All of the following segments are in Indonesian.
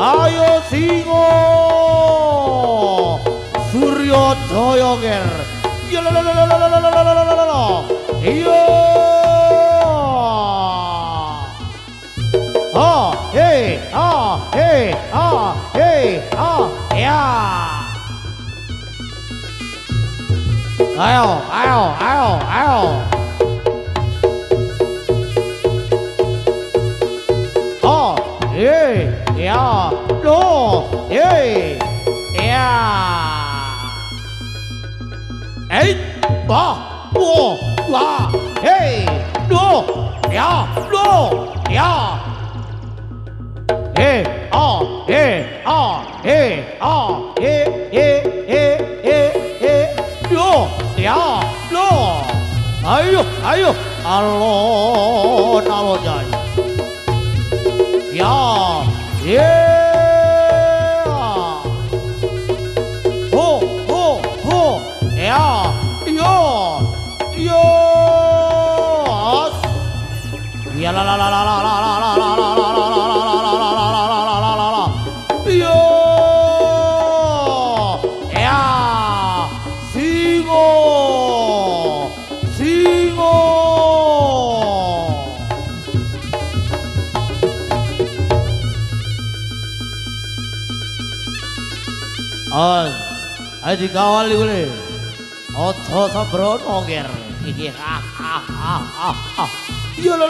Ayo singo Suryo Jaya ger. Iya. Ya. Ayo. Ya, lo, ya. Ba, wo, wa, lo, ya, lo. Ayo, alon jai. Ya, ya la la la la la la la la la la la la la. Yo, ya, singo. Ayo dikawal iki. Aja sembrono ger. Iki Yo la.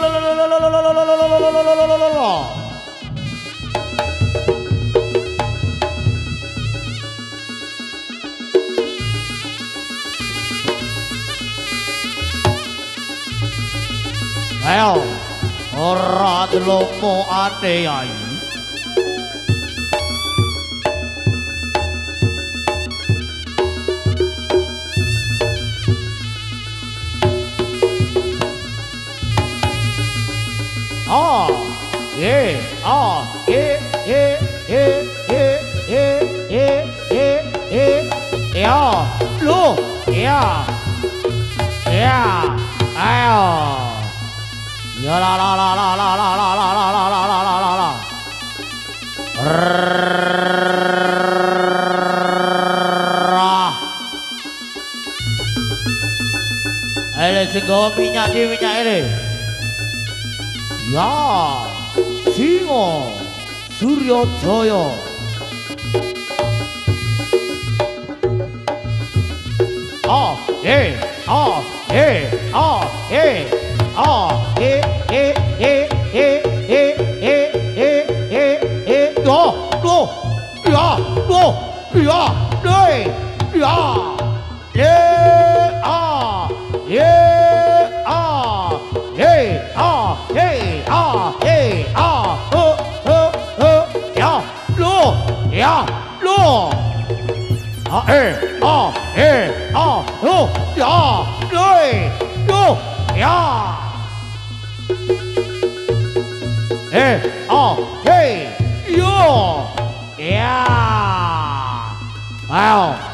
Ayo, ora delomo ate ae. Ya, lo, ya, ayo, ya la. Ayo sing gawa minyak ini. Ya, singo Suryo Jaya.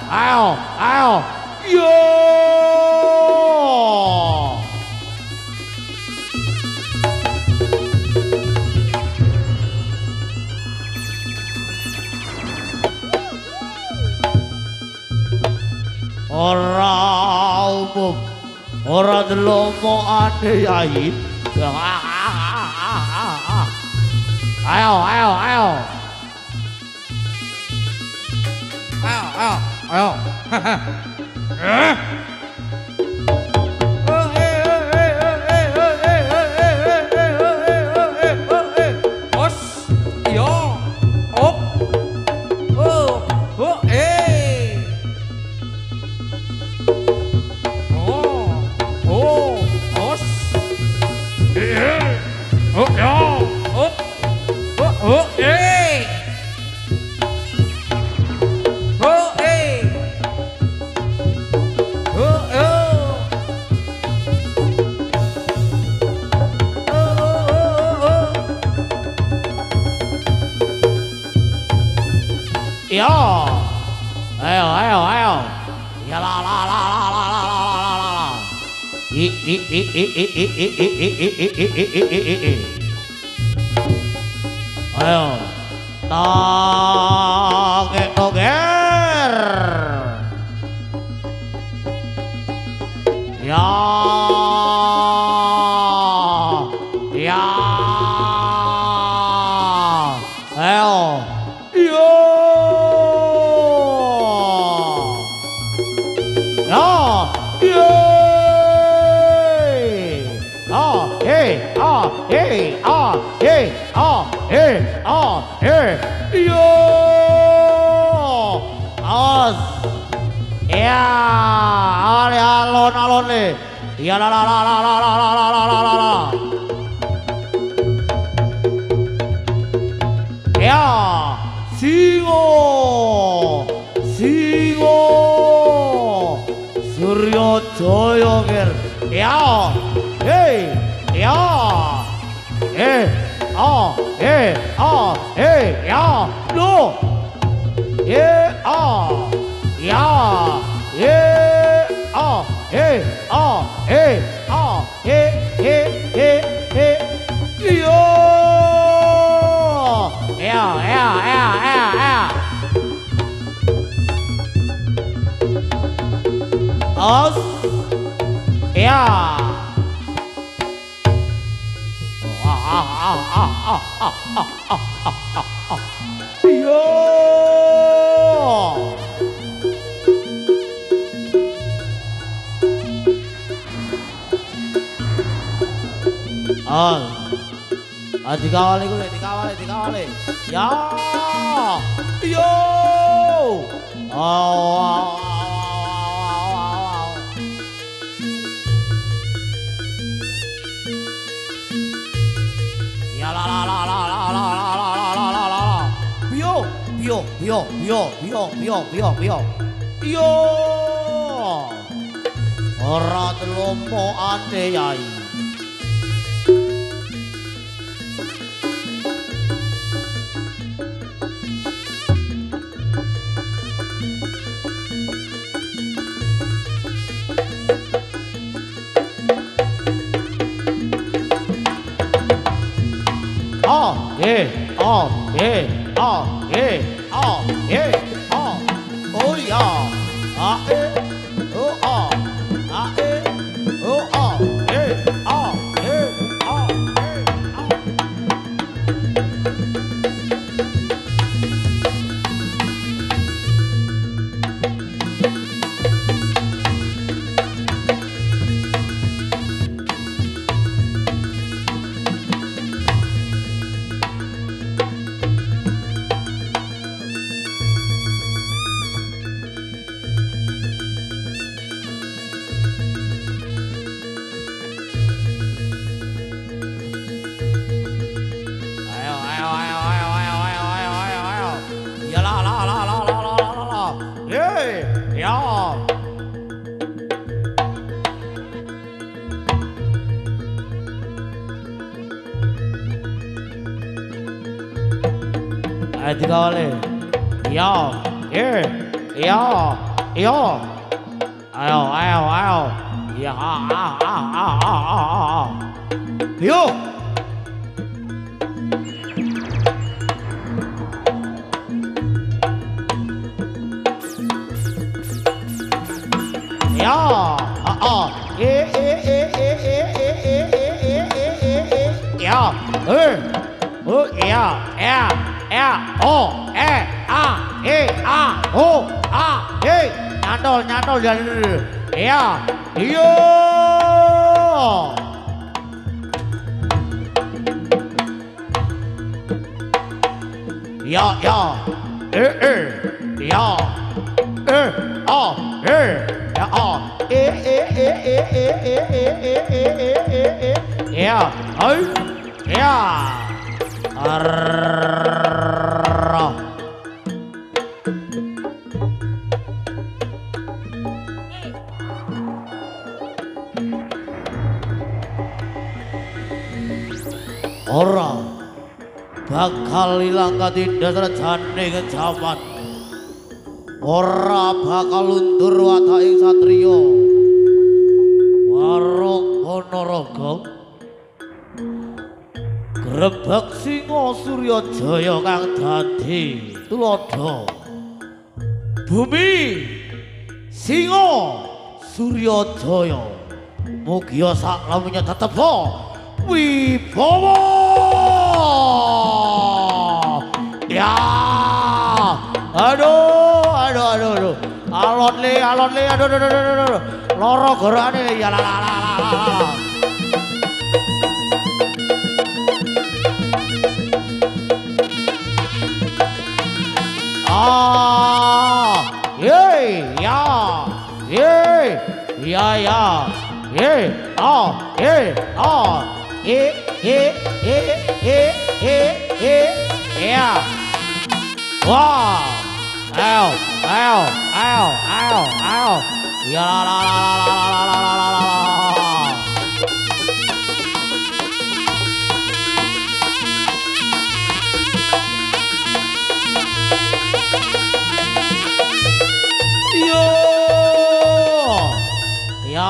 Ayo. Yo. Ora umum, ora delomo ade yai. Ayo. Ya, Ayo, toger. Ya, ya, ayo, yo, ya, ye, yo, as, ya, alon nih, ya la. Ya, singo, Suryo Joyo Ger. Ya, hey, ya, ya, no, ya, Os, ya. Yo. Dikawali gue, dikawali. Ya. Yo. Ya la. Bio. Yo. Ora telompokane yai. Oh ya. Dikawali. Yo. Ayo. Ya. Yo. Ya. Nyantol jadi. Ya. Yo. Ya. Ya. Ora bakal ilang katindas rajane kejaman. Ora bakal luntur watake satriya. Waro Ponorogo grebek singa Surya Jaya kang dadi tuladha bumi singa Surya Jaya mugi saklamunnya tetep wibawa ya aduh alon le aduh loro gorane ya la Wah, ya la. Yo, ya.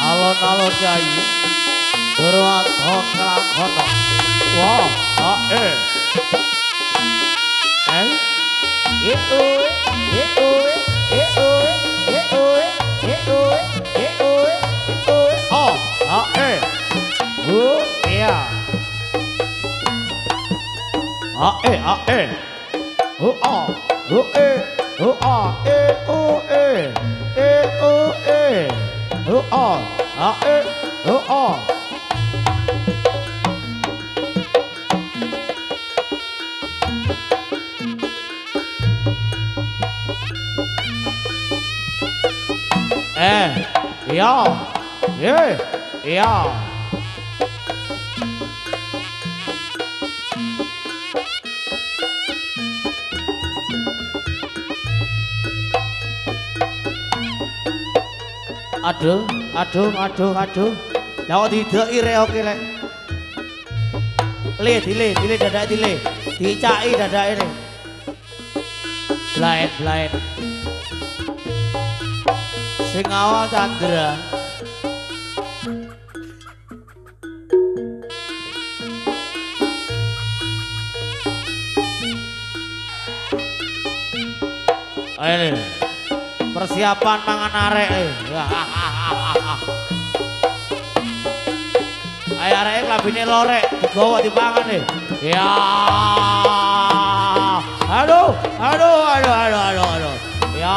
Alon-alon Kyai Durwata kelakona wah Aduh. Lah kok dideki rek oke lek. Dile dadak dile. Dicaki dadake ne. Blaet. Sing awal Chandra. Ayo persiapan mangan arek. Ayo arek klambine lorek digawa dipangan nih. Ya. Aduh. Ya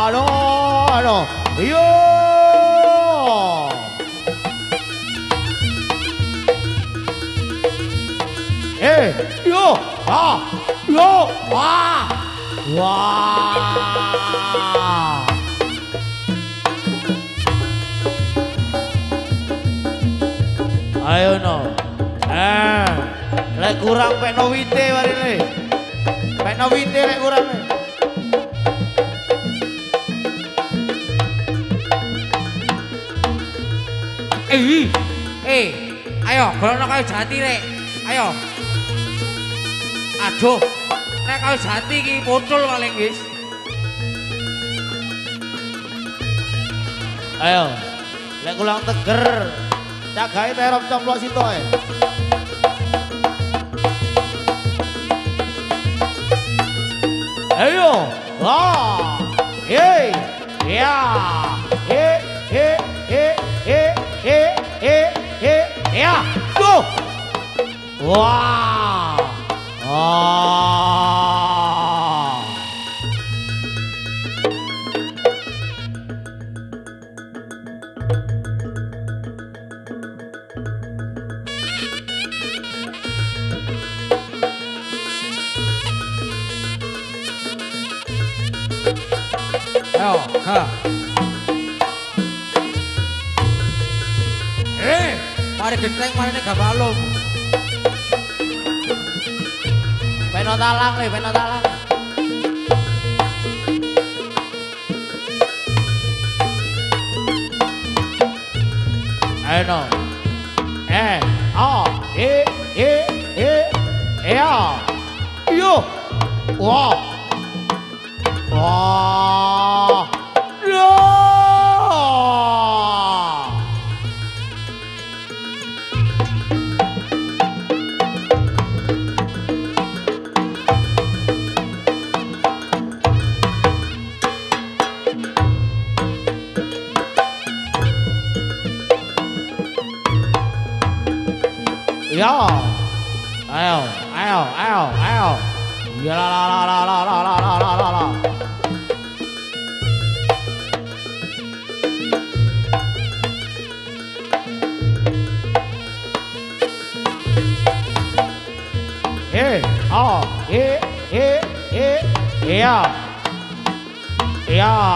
aduh. Yo. Wah. Ayo no. Lek kurang pekno wite warine. Pekno wite lek kurang. Ayo golongno kayu jati rek. Ayo. Aduh. Nek kayu jati iki pocul paling guys. Ayo. Lek kurang teger. Cagahe terop complok situ ae. Ayo. Wah. Ya. Ya. Go. Wah. Ayo, ha. Mari genteng marine gak malum. Peno talang nih, peno talang. Ayo no. Ya. Yo. Wah. Wah. Ya. Ya. Ayo. Ya la. Ya.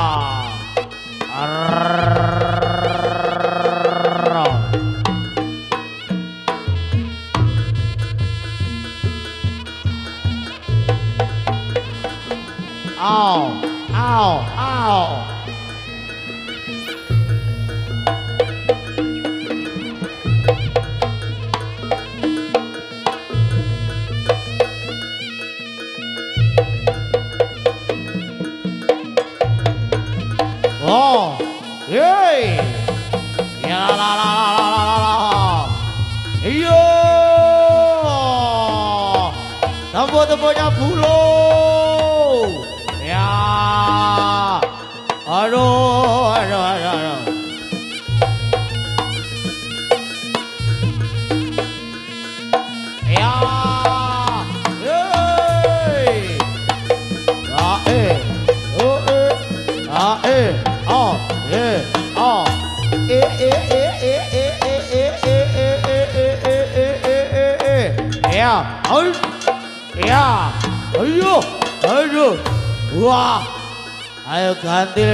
Ow. Oh, yey. Ya la. Iyo. Tempo-temponya bulu. Ya. Aduh. Ya. Hey. Ya. Ayo. Wah. Ayo ganti.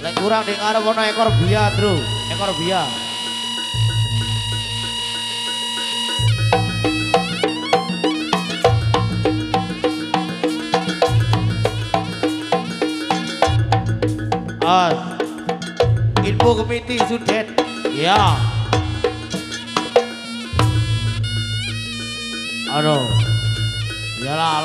Lek kurang di ngarep ono ekor bia, Bro. Ekor bia. Info komiti Sudet. Ya. Aduh. Ya la.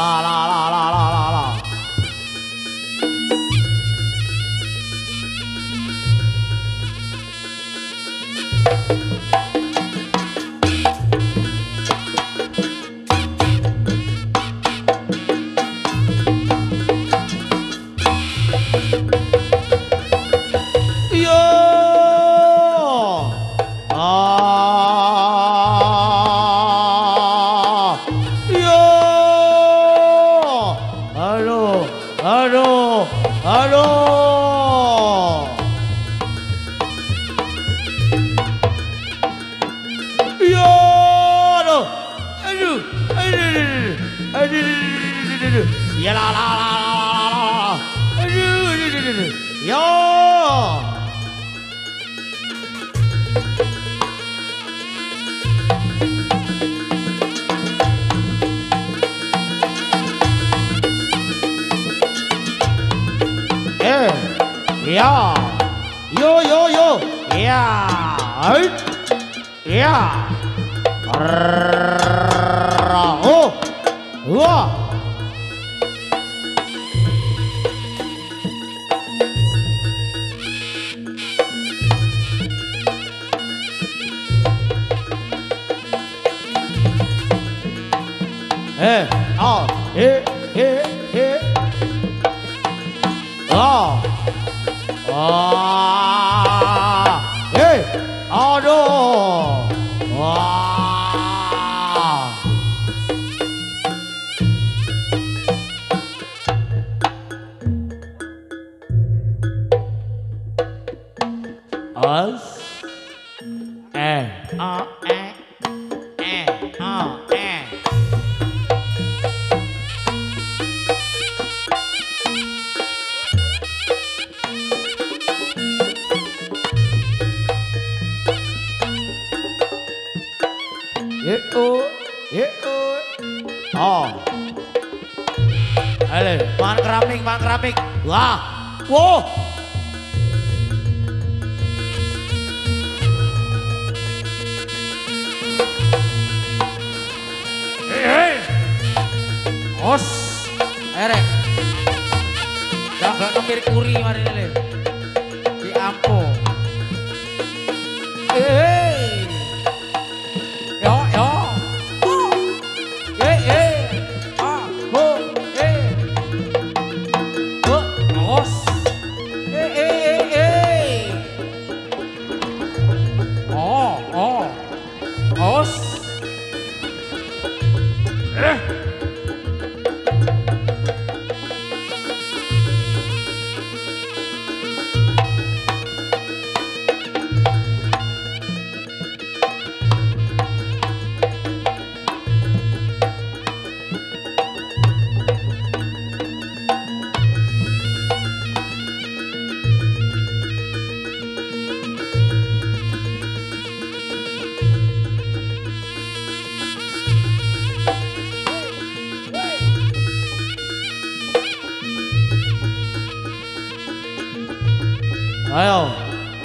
Ya la. Yo. Ya. Yo. Ya. Ya. Oh. Wah. Aduh. Wah. Us. Ayo, mangan keramik. Wah. Wow. Hei. Os. Erek. Jangan kepir kuri mari ini. Di ampo. Hei. Yo. Ayo,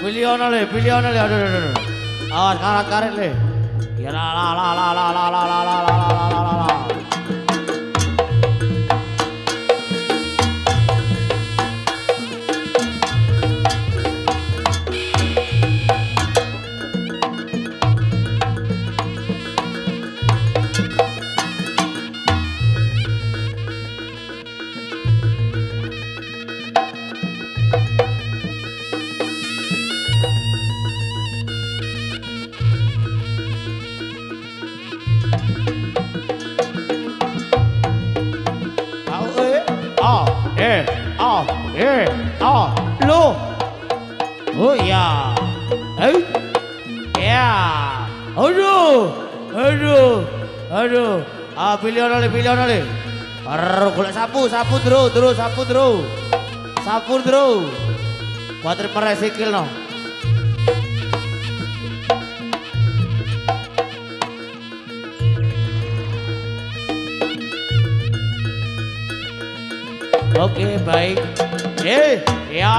pilihan le. Aduh. Awas karet le. Ya la. Lu. Oh ya. Ya. Aduh. Pilihan le. Golek sapu terus. Kuatri meresikil no. Oke, baik. Ya. Ya.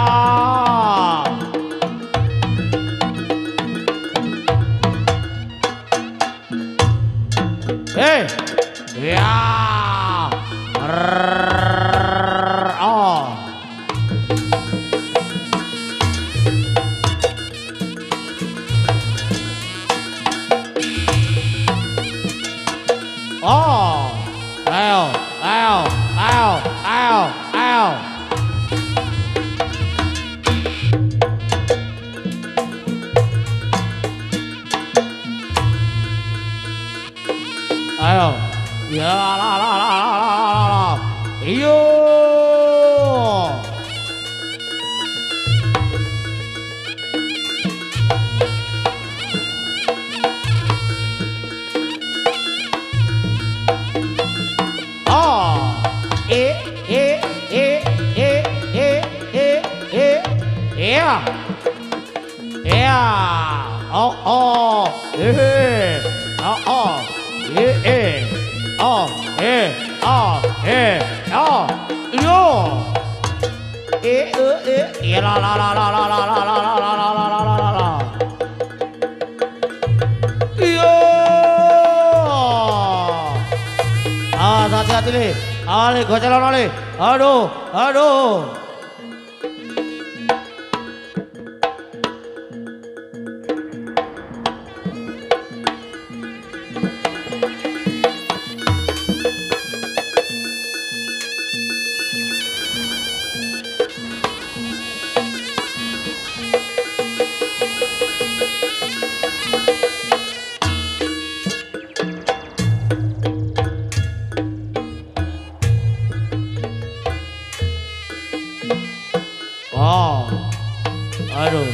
Ayo. Ya la. Iyo. Hati-hati nih. Ale gocelan ale. Aduh. Aduh,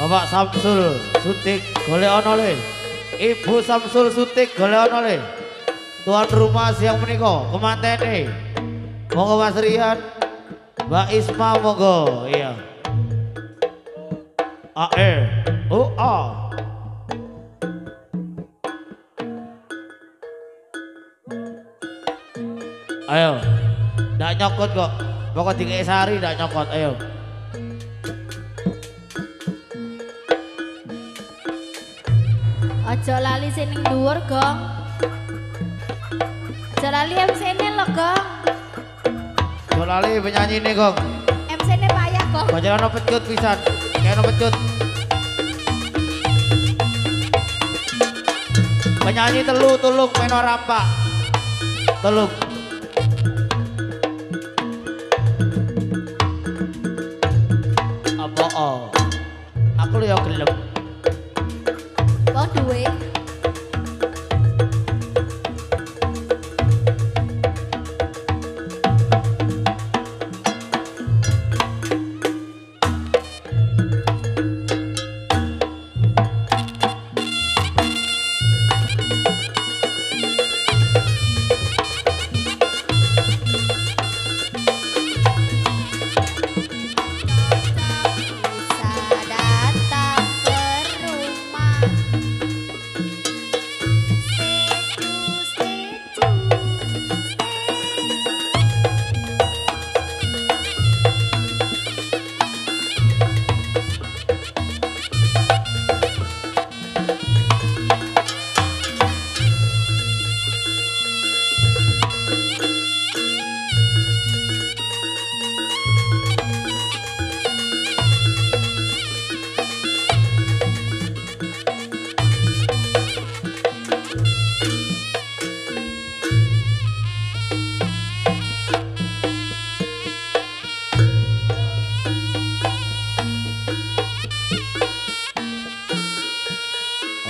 Bapak Samsul Sutik golek ono le. Ibu Samsul Sutik golek ono le. Tuan rumah siang menika kemantene. Monggo Mas Rian, Mbak Isma monggo. Iya. A. Ayo. Ndak nyokot kok. Pokok dikei sari ndak nyokot. Ayo. Aja lali sing ning dhuwur, Gong. Aja lali MC-ne lho, Gong. Aja lali penyanyi nih, Gong. MC-ne payah, Gong. Bajane ono pecut pisan. Kayak ono pecut. Penyanyi telu tulung meno rampak. Tulung. Apa oh? Aku lu ya gelem. Wong duwe. Bisa datang ke rumah.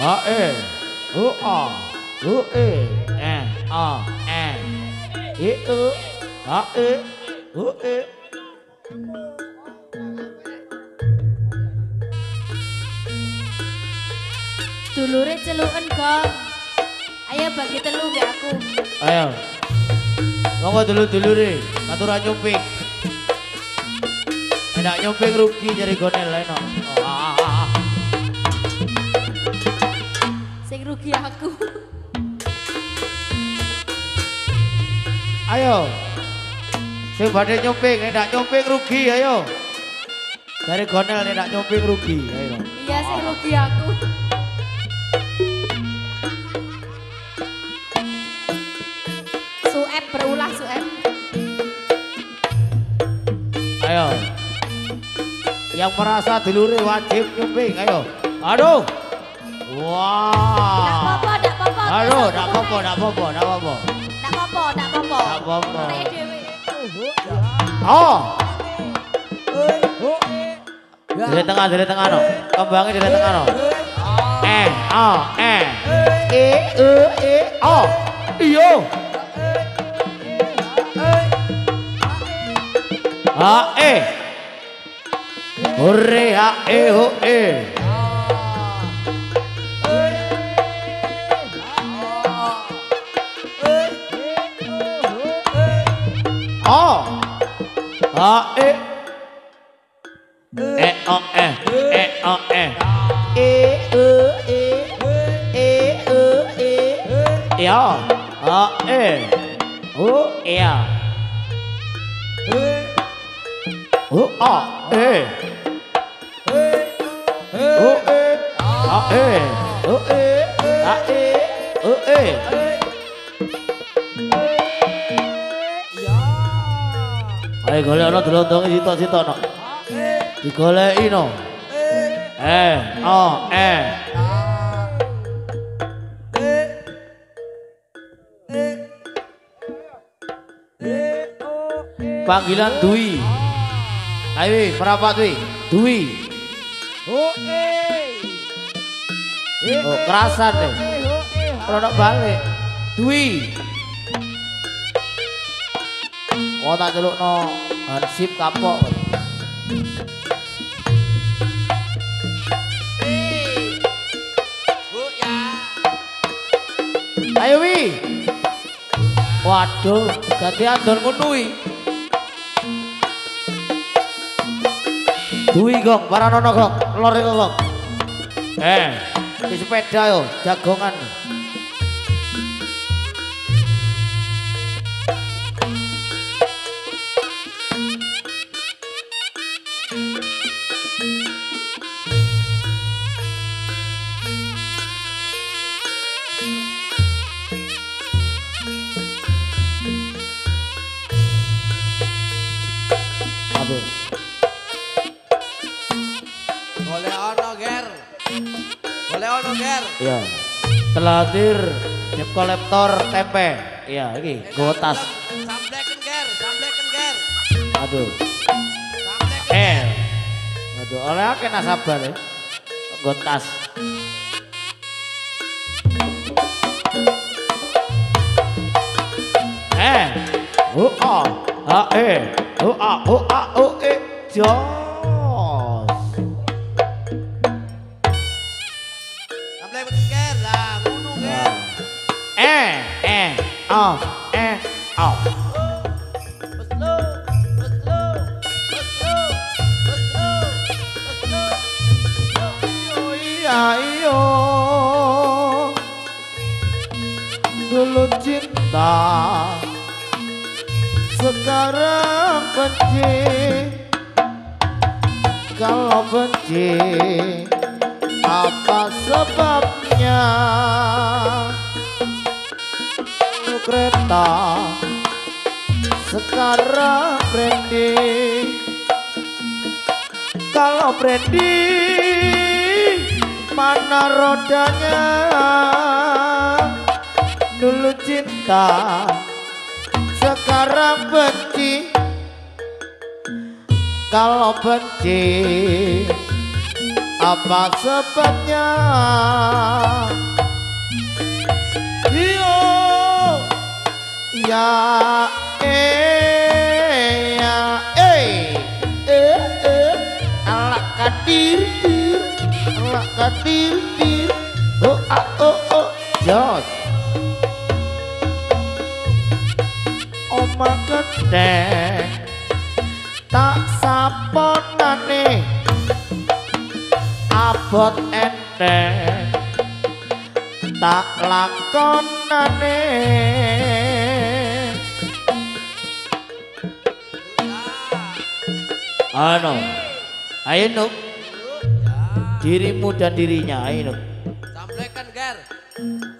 A E U A U E N A N I U A E U E. Dulure celuken, Gong. Ayo bagi telu mbek aku. Ayo. Monggo dulu-dulure, aturan nyumping. Enak nyumping rugi jadi gonel enak. Sing rugi aku. Ayo. Sing badhe nyumping, enak nyumping rugi ayo. Dari gonel enak nyumping rugi, ayo. Iya sing rugi aku. Suep berulah suep. Ayo. Yang merasa dulure wajib nyumping, ayo. Aduh. Wah. Ndak apa-apa. Aduh, ndak apa-apa, ndak apa-apa, ndak apa-apa. Ndak apa-apa. Ndak apa-apa. Nek dhewe. Oh. Dari tengah no. Kembangnya dari tengah no. O. Iyo. Hore ho e. Ayo golek ana delondonge sitok-sitok no. Digoleki no. Panggilan Dwi. Ayo merapat wi. Dwi. Oh kerasan deh. Kalau balik. Dwi. Oh tak celuk no. Hansip kapok. Ayo wi. Waduh, ganti andon ngono wi. Dwi gong, paranono gong, lore gong. Di sepeda yo, jagongan. Aduh. Golek ono ger. Golek ono ger. Iya. Telah hadir debt collector tempe. Iya, iki gowo tas. Sambleken ger, sambleken ger. Aduh. Sambleken. Aduh, oleh akeh nasabah ya. Gowo tas. Jos. Sambleken ger lah, ngono ger. Oh. Beslo, beslo, beslo, beslo, beslo. Iya iyo. Dulu cinta, sekarang benci. Kalau benci, apa sebabnya? Kereta sekarang Brandy. Kalau Brandy, mana rodanya? Dulu cinta, sekarang benci. Kalau benci, apa sebabnya? Ya alak kadir jos oma gede tak saponane abot enteng tak lakonane. Ayo Nuk, dirimu dan dirinya, ayo Nuk. Sambleken ger,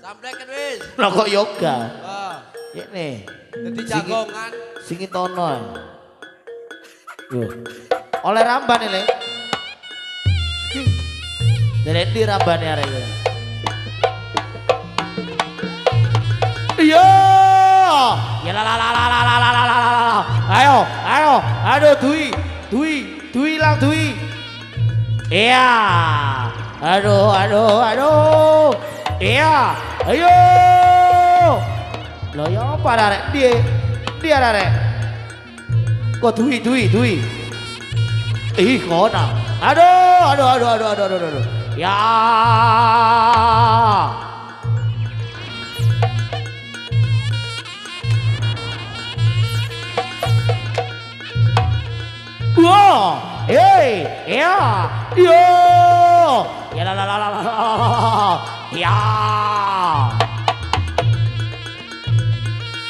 sambleken wis. Lah kok yoga? Oh, Ini, jadi jagongan. singi tono. Yo, oleh ramban ini. Dari di ramban ya rek. Iya, ya la. Ayo, aduh Dwi lang Dwi. Iya, aduh. Iya, ayo. Lo ya apa rek? Dia rek. Kok Dwi. Ih, kona. Aduh. Ya. Wow, ya, yo, ya la, ya,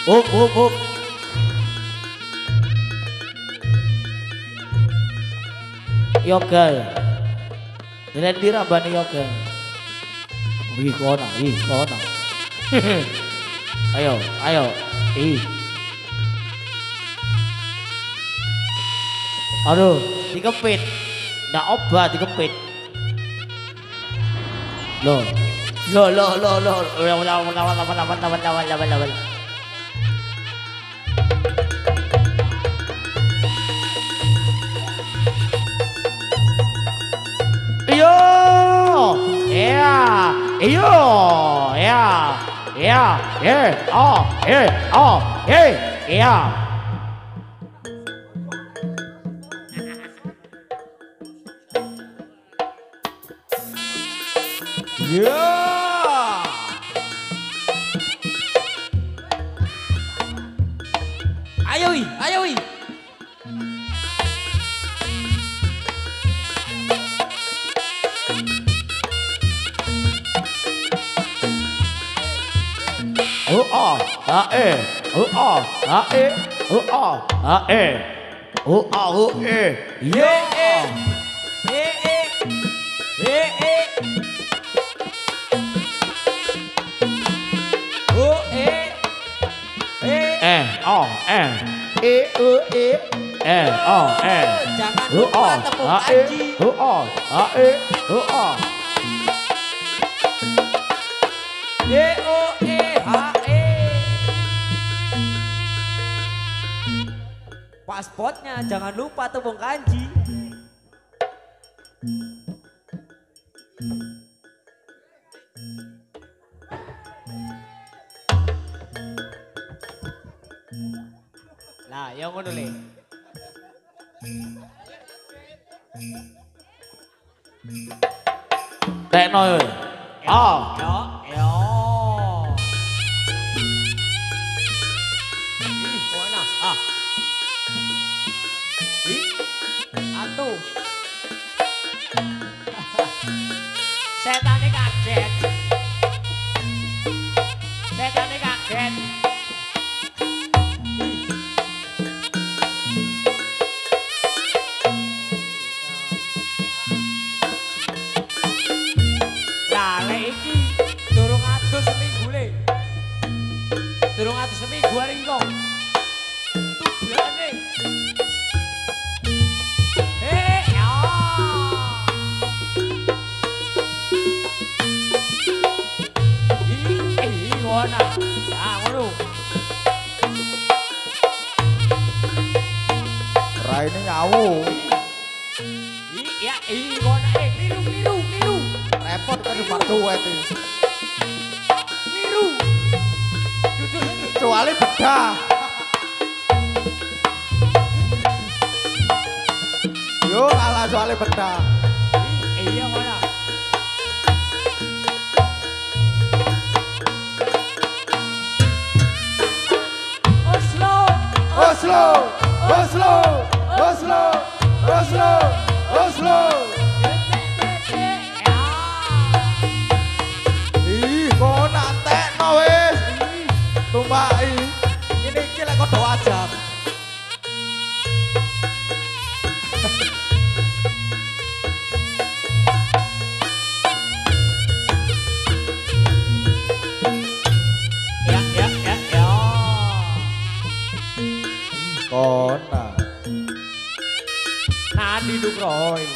up, yoga, lihat di rabani yoga, wih kona, ayo, aduh, dikepit. Nggak obat dikepit. Loh. Iya. Ya. Ayo. Jangan lupa tepuk kanji. DOEHE. Pasportnya jangan lupa tepuk kanji. Lah, yang ngono le. Tekno yo. Yo. Ih, mana? Ih, atu. Setane kaget. Durung atus seminggu hari ini kok. Tujuane. Ya. Ngono. Ah, ngono. Raine nyawu. Ya, ngono kliru. Repot kan Pak Duet iki. Kliru. Kecuali bedah. Yo kalah soalnya bedah. Iya mana? Oslo. Ih, kok nak tekno wis. Tumbaki. Ini iki lek kodo ajab. Ya. Kona. Nadi Dukroy.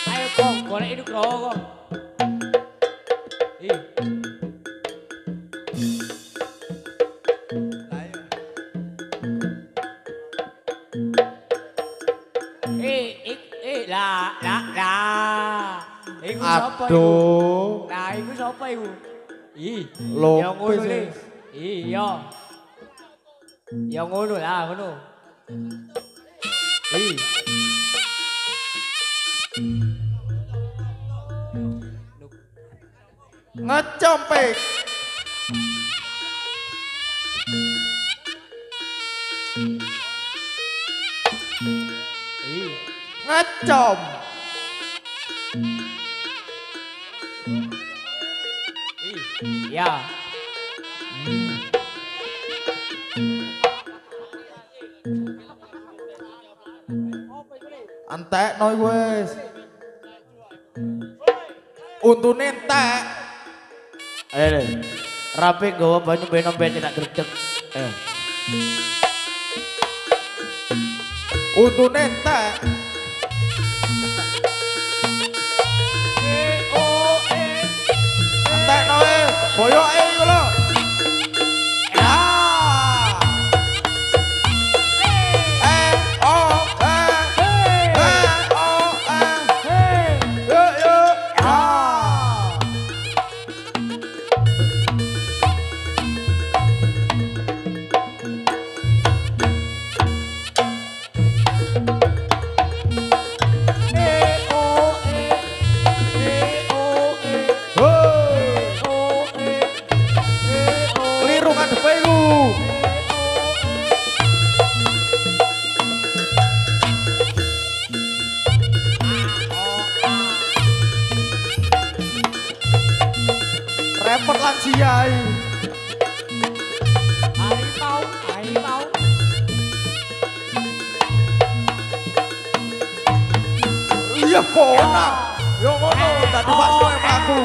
Ayo kong, golek Dukroy kong. Iku sapa iku? Aduh. Nah, iku sapa iku? Lopez. Yang ngono le. Iya. Yang ngono lah, ngono. Ngecompek. Ngecom. Ya. Antekno wis. Untune entek. Ayo, rapi gawa banyu benom tidak gredeg. Untune entek. Entekno wis. Boyoke iku lho. Repot lansia. Harimau. Iya, kona. Yo ngono, dadi bakso aku.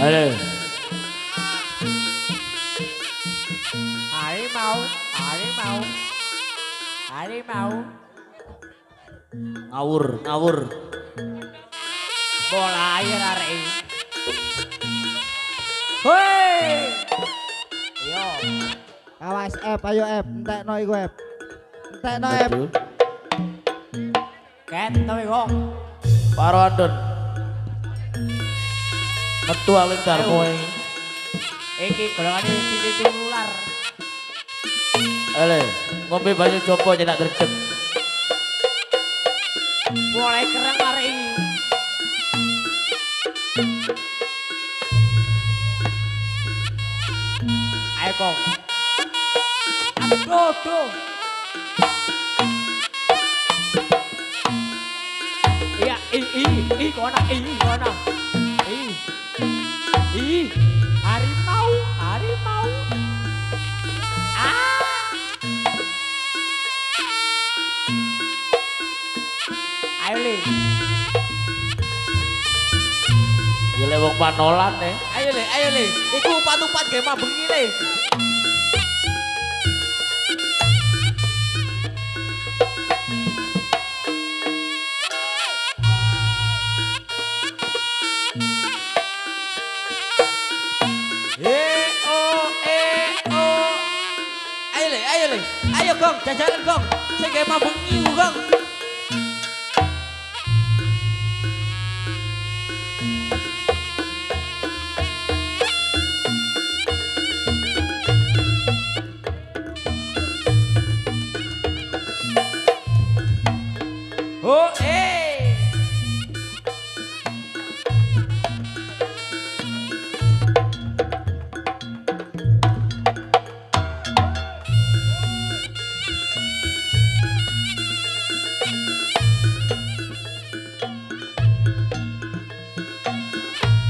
Halo. Harimau. Ngawur. Bola air arek iki. Hoi. Yo. Awas F, ayo F, entekno iku F. Entekno F. Aduh. Ket to iku. Paro andon. Metu aling darmo Iki golongane titik ular. Ele, ngombe banyu jopo nyenak gredeg. Mulai kereng arek iki. Ayo kong. Aduh. Iya, kona. Harimau. Ayo le. Gile wong panolan Ayo le. Iku umpat-umpat ge bengi le. Ayo le. Ayo gong, jajalan gong. Sing ge bengi gong. Oh,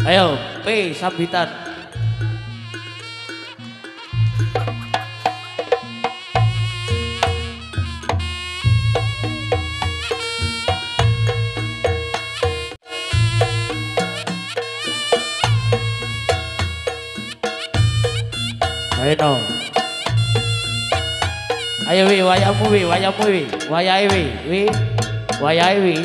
Ayo, P sambitan. Ayo no. Ayo wi, wayamu wi. Wayai wi. Wayai wi.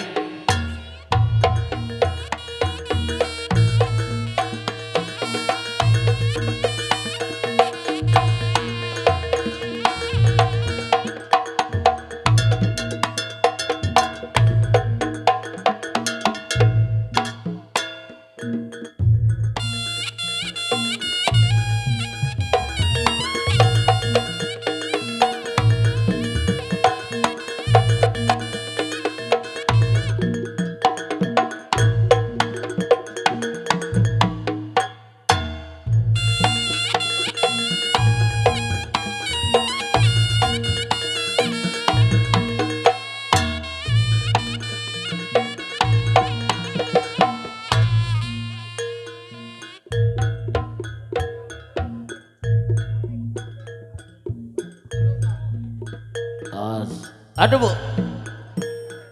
Aduh bu,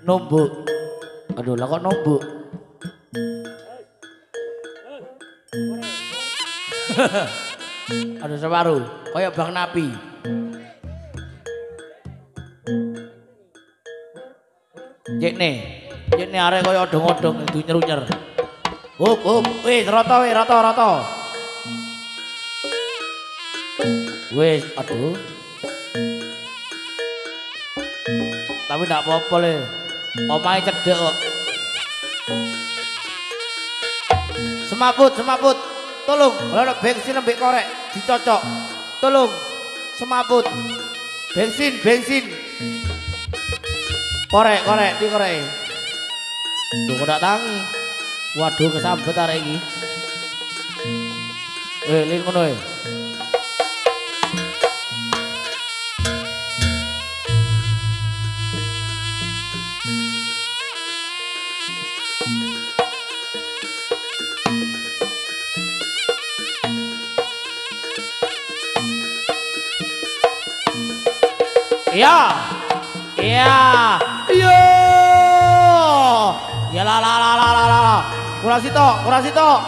numbuk. Aduh lah kok numbuk. Aduh separuh, kayak bang napi. Cek nih arek kayak odong-odong itu nyer-nyer. Wis rata. Wis, aduh. Tapi ndak apa-apa le. Omahe cedek kok. Semaput. Tolong, kalau bensin ambek korek dicocok. Tolong. Semaput. Bensin. Korek dikorek. Duh kok ndak tangi. Waduh kesambet arek iki. Lin ngono e. Iya. Ya la. Kurang sitok.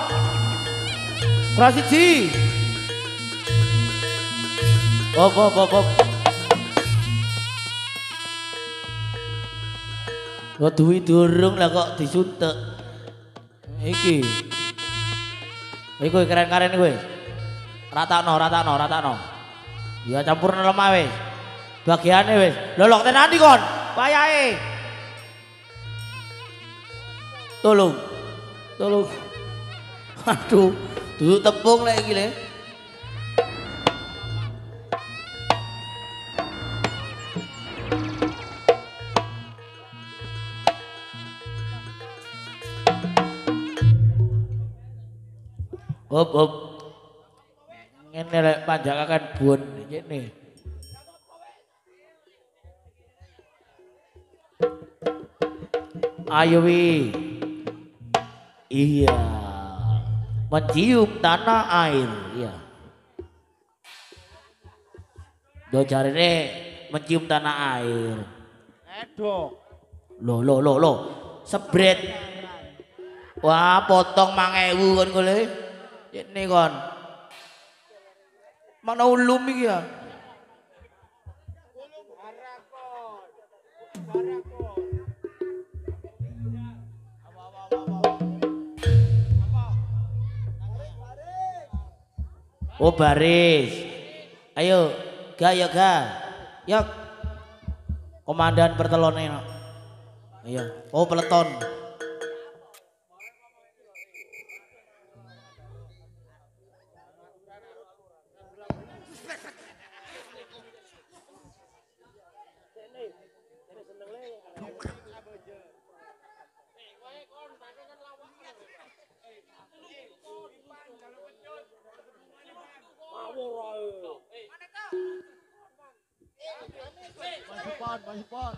Kurang siji. Hop. Kok duwi durung lah kok disuntek. Iki. Iku keren-keren kowe. Ratakno. Ya campurna lemah wis. Bagiane wis. Lolok tenan iki kon. Wayahe. Tolong. Aduh, duduk tepung lek iki le. Hop. Ngene lek panjakaken bun ngene. Ayo wi. Iya. Mencium tanah air, iya. Do jarene mencium tanah air. Edo. Loh. Sebret. Wah, potong 5.000 kon kole. Ini kon. Mana ulum iki ya? Oh baris. Ayo, ga. Yuk. Komandan pertelone. Iya. Oh peleton. Masipon.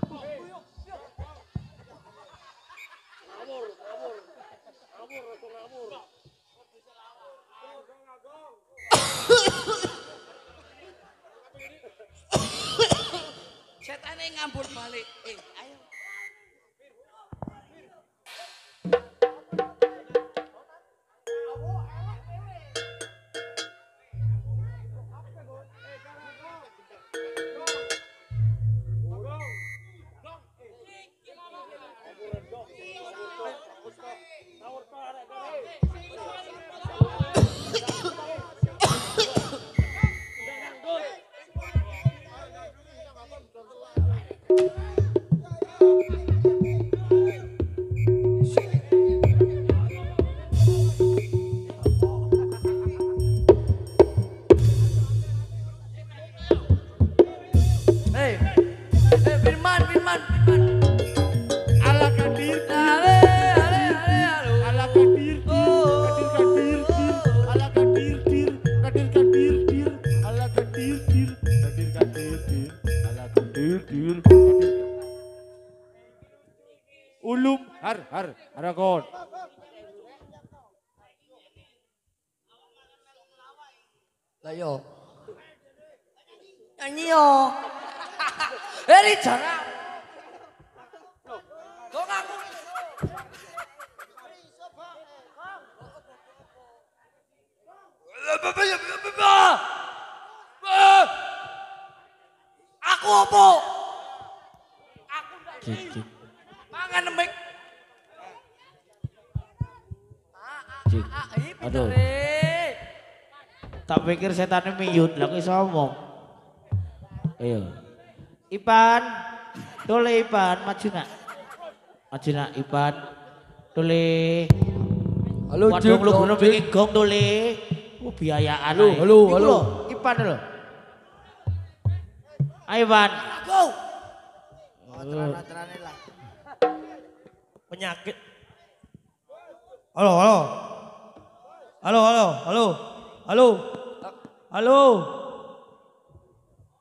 Setane ngambur balik. Ayo. Firman. Ala kadir. Ala kadir. Ala kadir. Ulum harakon. Ayo. Nyanyi yo. Eri jangan. Kok ngaku? Aku apa? Aku mangan nemik. Aduh. Tak pikir setane miyut lah ki ngomong. Ayo. Ipan. Dole Ipan maju nak. Ipan. Dole. Halo Waduh lu ngono bikin gong dole. Biayaan. Halo. Ipan lho. Ayo Ipan. Go. Aturan-aturane lah. Penyakit.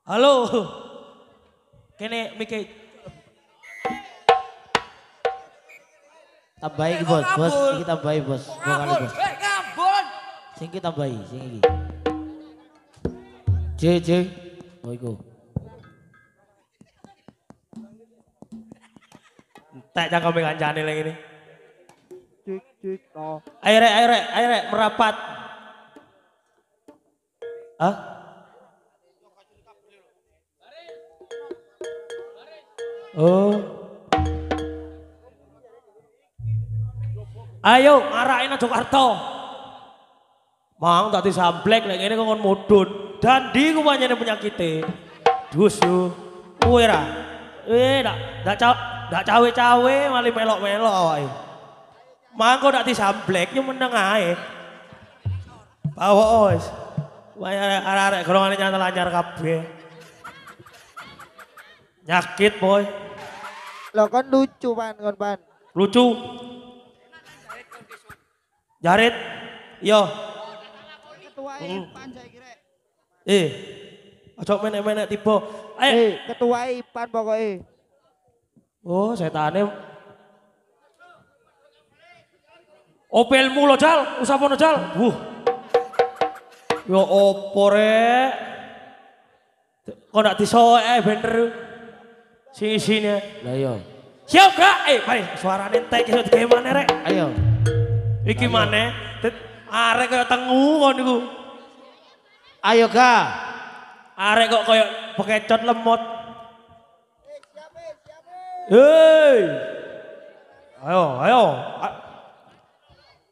Halo. Kene mikir. Tambahi iki bos. Iki tambahi bos. Vokale bos. Ngambon. Sing iki tambahi, sing iki. J. Oh iku. Tak cangkeme kancane lek ngene. Cik to. Ayo rek merapat. Hah? Oh. Ayo ngarahin aja Jakarta. Mang tak disamblek lek ngene kok ngon mudhun. Dandi ku pancene penyakite. Dusu. Kowe ra. Ndak cawe-cawe mali melok-melok awake. Mang kok ndak disamblek yo meneng ae. Bawa wis. Wae arek-arek golongane nyantel anyar kabeh. Nyakit boy. Lo kan lucu pan kon pan. Lucu. Jarit. Yo. Ketua Ipan saya kira. Aja menek-menek tiba. Ayo. Ketua Ipan pokoknya. Oh, setane. Opelmu lo Jal, usapono Jal. Yo opo rek. Kok ndak disoek bener. Sini. Lah yo. Siap gak? Mari suarane entek iso digawe maneh rek. Ayo. Iki maneh arek kaya tengu kon niku. Ayo ga. Arek kok kaya bekecot lemot. Hei. Ayo.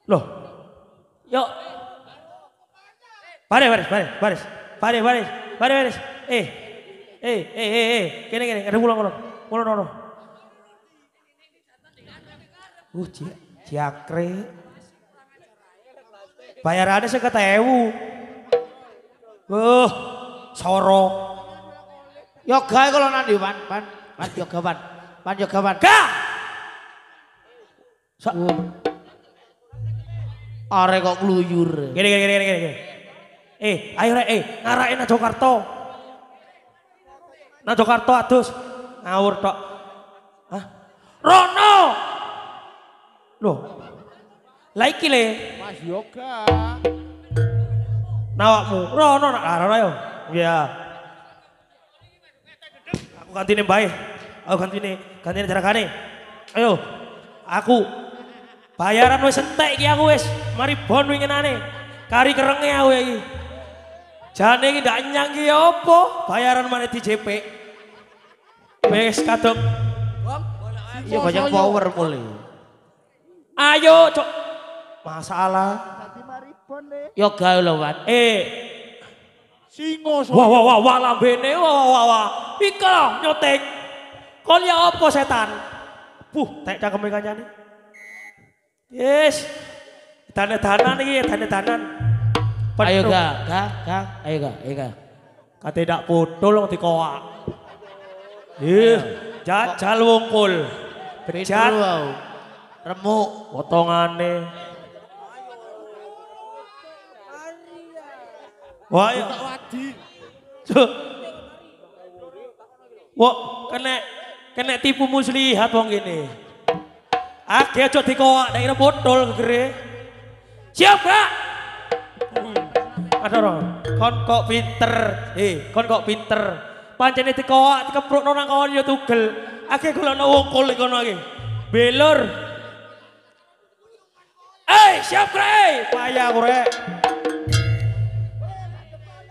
Loh. Yuk. Baris. Kene. Ada pulang. Ciakre. Bayarannya 50.000. Soro. Yoga kalau nanti pan yoga pan. Ga. Are kok keluyur. Gini. Ayo rek, ngarain na Jakarta. Na Jakarta adus. Ngawur tok. Hah? Rono. Loh. Lah iki le. Mas Yoga. Nawakmu. Rono ayo. Iya. Aku gantine bae. Gantine jarakane. Ayo. Aku bayaran wis entek iki aku wis. Mari bon winginane. Kari kerenge aku iki. Jane iki ndak nyang ki apa? Bayaran maneh di JP. Wis kadok. Iya banyak power mulai. Ayo, Cok. Masalah. Yoga lho, Pan. Singo so. Wah, lambene, wah. Iki lho nyoting. Kon ya apa setan? Tak cangkeme kancane. Yes. Danan iki, danan. Ayo ga. Ayo ga. Kate dak putul wong dikoak. Jajal wungkul. Bejat. Remuk. Potongane. Wah, ya. Wah, kena tipu muslihat wong gini. Age aja dikoak nek botol gegere. Siap, Kak? Adoro, kon kok pinter. Pancene dikoak dikeprukno nang kon ya tugel. Age golekno wongkul iki kono iki. Belur. Siap, Kak? Payah aku rek.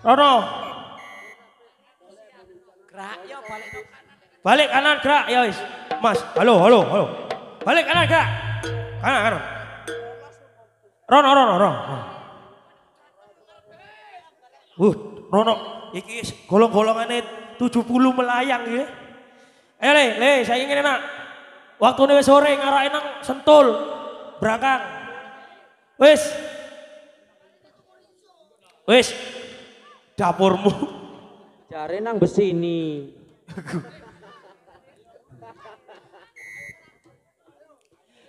Rono. Gerak yo Balik kanan gerak ya wis. Mas, halo. Balik kanan gerak. Kanan. Rono. Rono, iki golong-golongane 70 melayang ya. Le, saya ingin enak. Waktune wis sore ngarake nang Sentul. Brakang. Wis. Dapurmu. Jare nang besi ini.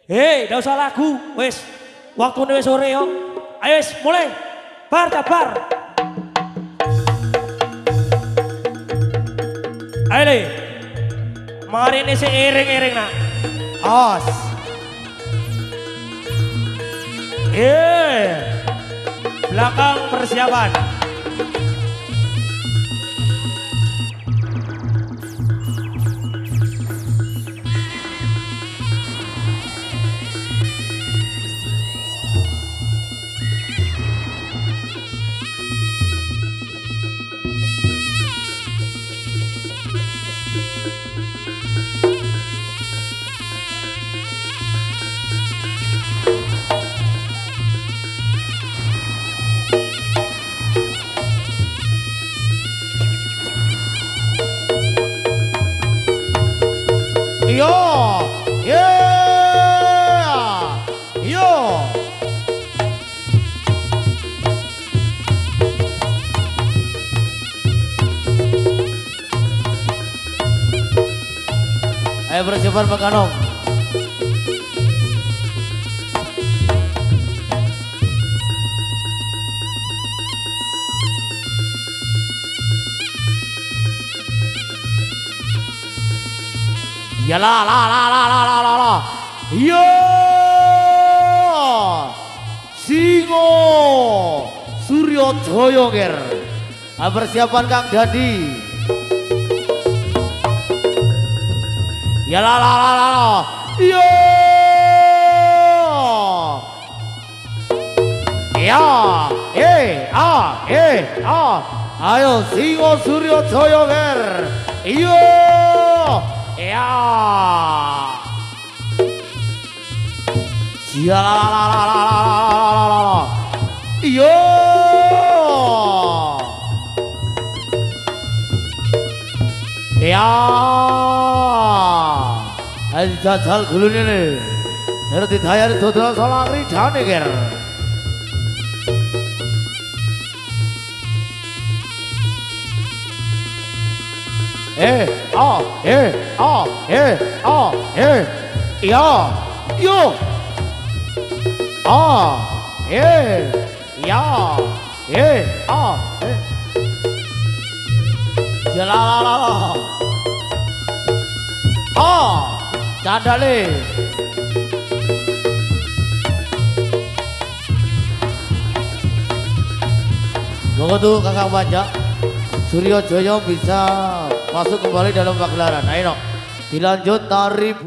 Ndak usah lagu. Wis. Waktune wis sore yo. Ayo wis mulai. Bar. Ayo le. Mari ini seiring-iring nak. Os. Belakang persiapan. Ayo persiapan Pak Kanong. Ya la la la la la la la la. Yo Singo Suryo Joyonger. Persiapan Kang Dadi. Ya la la la la la. Yo ya ayo Singo Suryo Joyonger. Yo ya ya la la la la la la la la yo ya ayo jajal gulune ne terus ditayar dodol solangri jane ger ya yo ya la la la la candale monggo tuh Kakang Panca Suryo Joyo bisa masuk kembali dalam pagelaran. Ayo dilanjut tari